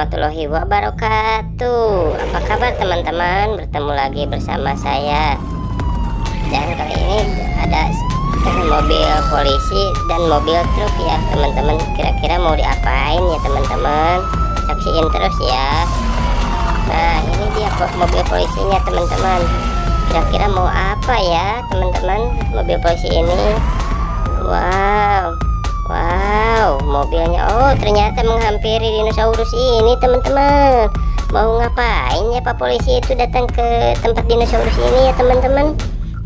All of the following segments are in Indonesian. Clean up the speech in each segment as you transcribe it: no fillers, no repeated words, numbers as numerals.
warahmatullahi wabarakatuh. Apa kabar teman-teman? Bertemu lagi bersama saya. Dan kali ini ada mobil polisi dan mobil truk ya teman-teman. Kira-kira mau diapain ya teman-teman? Saksiin terus ya. Nah, ini dia mobil polisinya teman-teman. Kira-kira mau apa ya teman-teman mobil polisi ini? Wow, mobilnya. Oh, ternyata menghampiri dinosaurus ini teman-teman. Mau ngapain ya Pak Polisi itu datang ke tempat dinosaurus ini ya teman-teman?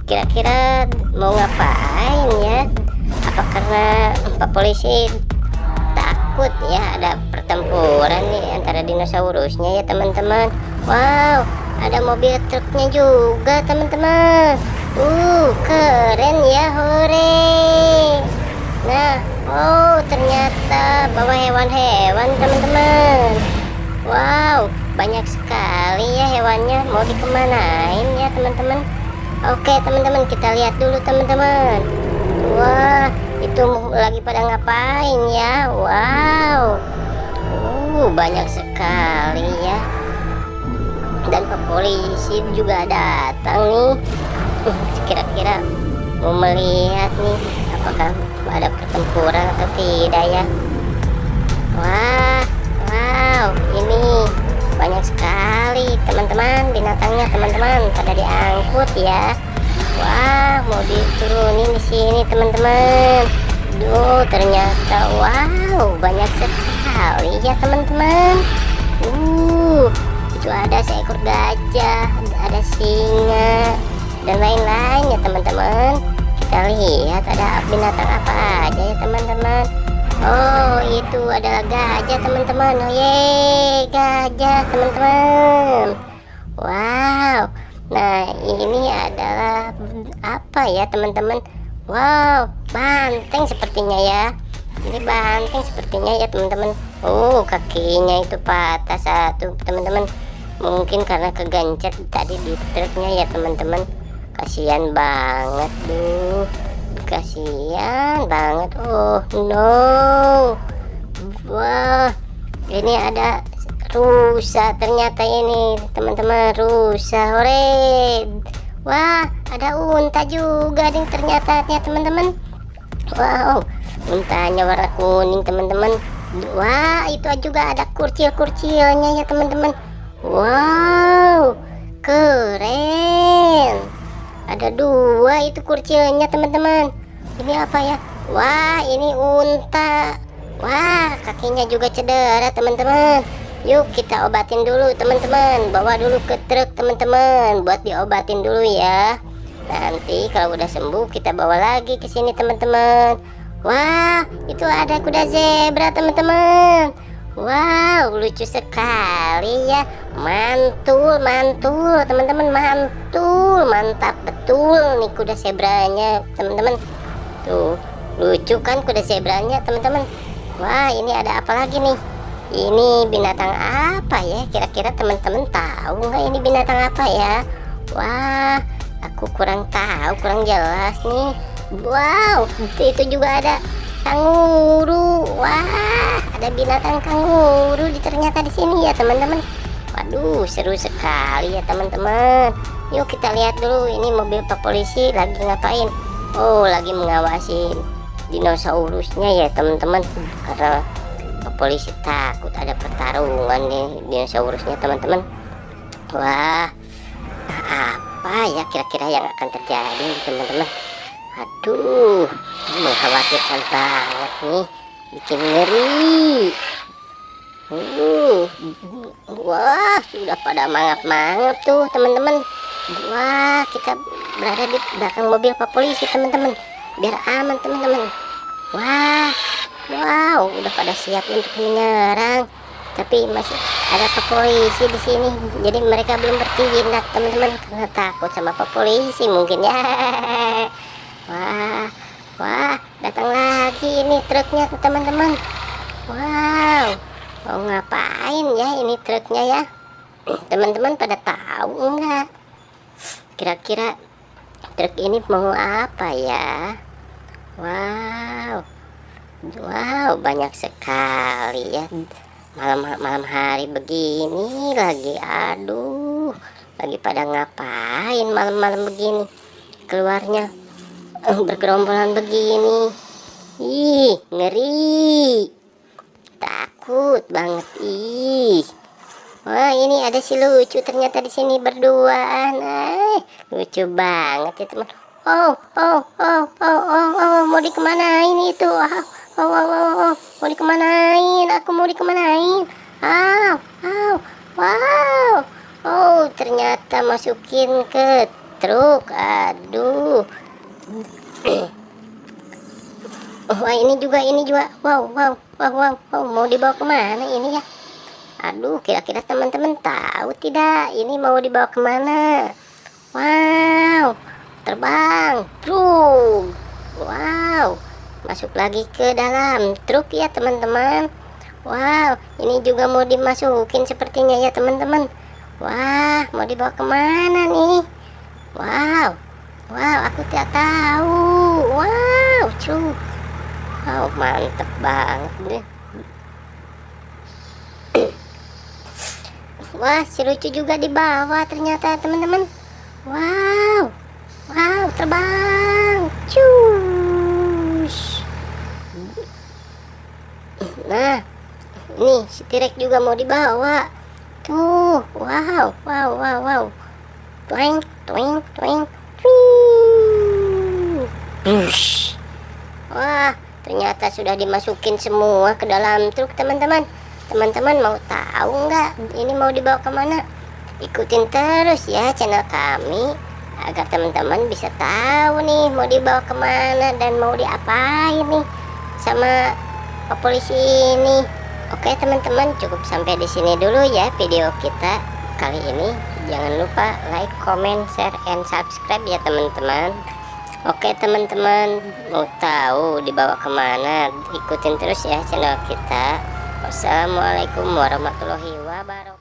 Kira-kira mau ngapain ya? Apa karena Pak Polisi takut ya ada pertempuran nih antara dinosaurusnya ya teman-teman? Wow, ada mobil truknya juga teman-teman. Keren ya, hore. Nah, ternyata bawa hewan-hewan teman-teman. Wow, banyak sekali ya hewannya. Mau dikemanain ya teman-teman? Oke teman-teman, kita lihat dulu teman-teman. Wah, itu lagi pada ngapain ya? Wow, banyak sekali ya. Dan Pak Polisi juga datang nih. Kira-kira mau melihat nih apakah ada pertempuran atau tidak ya. Wow, ini banyak sekali teman-teman binatangnya teman-teman, pada diangkut ya. Wah, mau diturunin di sini teman-teman. Ternyata banyak sekali ya teman-teman. Itu ada seekor gajah, ada singa dan lain-lain ya teman-teman. Kita lihat ada binatang apa aja ya teman-teman. Itu adalah gajah teman-teman. Gajah teman-teman. Wow, nah ini adalah apa ya teman-teman? Wow, banteng sepertinya ya. Ini banteng sepertinya ya teman-teman. Kakinya itu patah satu teman-teman. Mungkin karena kegancet tadi di truknya ya teman-teman. Kasihan banget tuh, kasihan banget. Oh no. Wah, ini ada rusa ternyata ini teman-teman, rusa. Hore. Wah, ada unta juga nih ternyata ya teman-teman. Wow, untanya warna kuning teman-teman. Wah, itu juga ada kurcil-kurcilnya ya teman-teman. Wow, keren. Ada dua itu kurcilnya teman-teman. Ini apa ya? Wah, ini unta. Wah, kakinya juga cedera teman-teman. Yuk kita obatin dulu teman-teman. Bawa dulu ke truk teman-teman buat diobatin dulu ya. Nanti kalau udah sembuh kita bawa lagi ke sini teman-teman. Wah, itu ada kuda zebra teman-teman. Wow, lucu sekali ya. Mantul teman-teman, mantul, mantap betul nih kuda zebranya teman-teman. Tuh, lucu kan kuda zebranya teman-teman. Wah, ini ada apa lagi nih? Ini binatang apa ya? Kira-kira teman-teman tahu nggak ini binatang apa ya? Wah, aku kurang tahu, kurang jelas nih. Wow, itu juga ada kanguru. Wah, ada binatang kanguru ternyata di sini ya teman-teman. Waduh, seru sekali ya teman-teman. Yuk kita lihat dulu ini mobil Pak Polisi lagi ngapain. Lagi mengawasi dinosaurusnya ya teman-teman. Karena Pak Polisi takut ada pertarungan nih dinosaurusnya teman-teman. Wah, apa ya kira-kira yang akan terjadi teman-teman? Aduh, mengkhawatirkan banget nih, bikin ngeri. Wah, sudah pada mangap-mangap tuh teman-teman. Wah, kita berada di belakang mobil Pak Polisi teman-teman, biar aman teman-teman. Wow, udah pada siap untuk menyerang. Tapi masih ada Pak Polisi di sini. Jadi mereka belum bertindak teman-teman karena takut sama Pak Polisi mungkin ya. Wah, datang lagi ini truknya teman-teman. Wow, mau ngapain ya ini truknya ya? Teman-teman pada tahu nggak? Kira-kira truk ini mau apa ya? Wow, banyak sekali ya malam hari begini lagi. Aduh, lagi pada ngapain malam-malam begini keluarnya bergerombolan begini. Ih, ngeri, takut banget. Ih, wah, ini ada si lucu ternyata di sini berduaan. Lucu banget ya teman. Oh, oh, oh, oh, oh, oh, mau dikemanain itu? Oh, oh, oh, oh, mau dikemanain? Aku mau dikemanain? Wow. Oh, ternyata masukin ke truk. Aduh. Wah, ini juga. Wow. Mau dibawa kemana ini ya? Aduh, kira-kira teman-teman tahu tidak ini mau dibawa kemana? Wow, terbang, truk. Wow, masuk lagi ke dalam truk ya teman-teman. Wow, ini juga mau dimasukin sepertinya ya teman-teman. Wah, mau dibawa kemana nih? Wow, aku tidak tahu. Wow, truk. Wow, mantep banget deh. Wah, si lucu juga dibawa ternyata teman-teman. Wow, terbang. Cus. Nah, nih si T-Rex juga mau dibawa. Tuh, wow. Twing. Bush. Wah, ternyata sudah dimasukin semua ke dalam truk teman-teman. Teman-teman mau tahu nggak ini mau dibawa kemana? Ikutin terus ya channel kami agar teman-teman bisa tahu nih mau dibawa kemana dan mau diapain nih sama Pak Polisi ini. Oke teman-teman, cukup sampai di sini dulu ya video kita kali ini. Jangan lupa like, comment, share, and subscribe ya teman-teman. Oke teman-teman, mau tahu dibawa kemana? Ikutin terus ya channel kita. Wassalamualaikum warahmatullahi wabarakatuh.